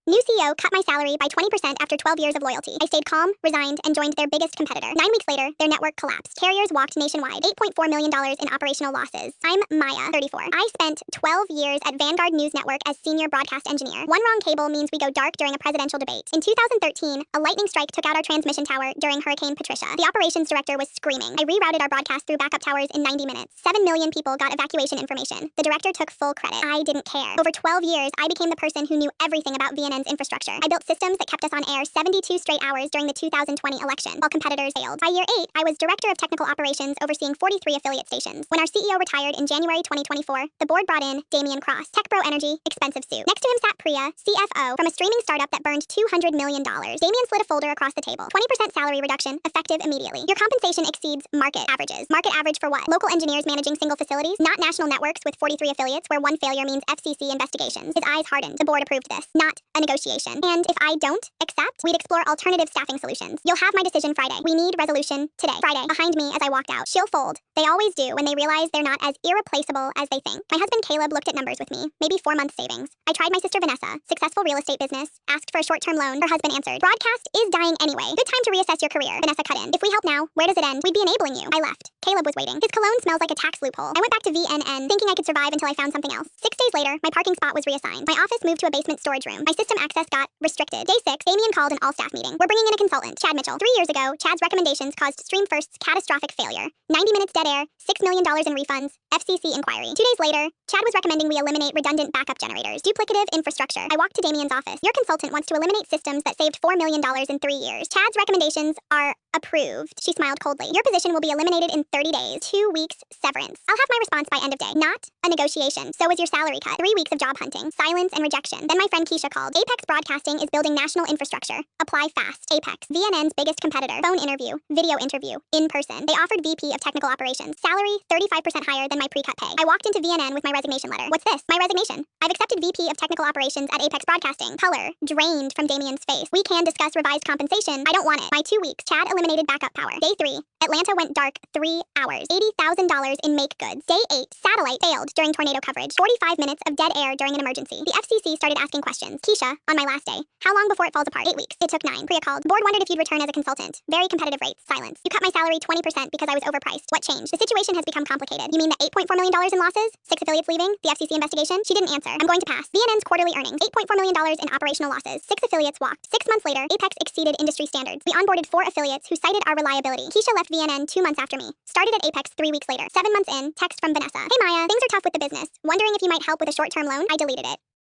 New CEO cut my salary by 20% after 12 years of loyalty. I stayed calm, resigned, and joined their biggest competitor. 9 weeks later, their network collapsed. Carriers walked nationwide. $8.4 million in operational losses. I'm Maya, 34. I spent 12 years at Vanguard News Network as senior broadcast engineer. One wrong cable means we go dark during a presidential debate. In 2013, a lightning strike took out our transmission tower during Hurricane Patricia. The operations director was screaming. I rerouted our broadcast through backup towers in 90 minutes. 7 million people got evacuation information. The director took full credit. I didn't care. Over 12 years, I became the person who knew everything about VNN's infrastructure. I built systems that kept us on air 72 straight hours during the 2020 election, while competitors failed. By year 8, I was director of technical operations overseeing 43 affiliate stations. When our CEO retired in January 2024, the board brought in Damian Cross, TechBro Energy, expensive suit. Next to him sat Priya, CFO, from a streaming startup that burned $200 million. Damian slid a folder across the table. 20% salary reduction, effective immediately. Your compensation exceeds market averages. Market average for what? Local engineers managing single facilities, not national networks with 43 affiliates where one failure means FCC investigations. His eyes hardened. The board approved this, not a negotiation. And if I don't accept, we'd explore alternative staffing solutions. You'll have my decision Friday. We need resolution today. Friday, behind me as I walked out. She'll fold. They always do when they realize they're not as irreplaceable as they think. My husband Caleb looked at numbers with me, maybe 4 months savings. I tried my sister Vanessa, successful real estate business, asked for a short-term loan. Her husband answered, broadcast is dying anyway. Good time to reassess your career. Vanessa cut in. If we help now, where does it end? We'd be enabling you. I left. Caleb was waiting. His cologne smells like a tax loophole. I went back to VNN, thinking I could survive until I found something else. 6 days later, my parking spot was reassigned. My office moved to a basement storage room. My system access got restricted. Day 6, Damian called an all-staff meeting. We're bringing in a consultant, Chad Mitchell. 3 years ago, Chad's recommendations caused StreamFirst's catastrophic failure. 90 minutes dead air, $6 million in refunds, FCC inquiry. 2 days later, Chad was recommending we eliminate redundant backup generators, duplicative infrastructure. I walked to Damian's office. Your consultant wants to eliminate systems that saved $4 million in 3 years. Chad's recommendations are approved. She smiled coldly. Your position will be eliminated in 30 days. 2 weeks severance. I'll have my response by end of day. Not a negotiation. So is your salary cut. 3 weeks of job hunting, silence and rejection. Then my friend Keisha called. Apex Broadcasting is building national infrastructure. Apply fast. Apex, VNN's biggest competitor. Phone interview, video interview, in person. They offered VP of Technical Operations. Salary 35% higher than my pre-cut pay. I walked into VNN with my resignation letter. What's this? My resignation. I've accepted VP of Technical Operations at Apex Broadcasting. Color drained from Damian's face. We can discuss revised compensation. I don't want it. My 2 weeks. Chad eliminated backup power. Day 3, Atlanta went dark 3 hours. $80,000 in make goods. Day 8, satellite failed during tornado coverage. 45 minutes of dead air during an emergency. The FCC started asking questions. Keisha, on my last day, how long before it falls apart? 8 weeks. It took 9. Priya called. Board wondered if you'd return as a consultant. Very competitive rates. Silence. You cut my salary 20% because I was overpriced. What changed? The situation has become complicated. You mean the $8.4 million in losses? 6 affiliates leaving? The FCC investigation? She didn't answer. I'm going to pass. VNN's quarterly earnings. $8.4 million in operational losses. 6 affiliates walked. 6 months later, Apex exceeded industry standards. We onboarded 4 affiliates who cited our reliability. Keisha left VNN 2 months after me. Started at Apex 3 weeks later. 7 months in, text from Vanessa. Hey Maya, things are tough with the business. Wondering if you might help with a short-term loan? I deleted it.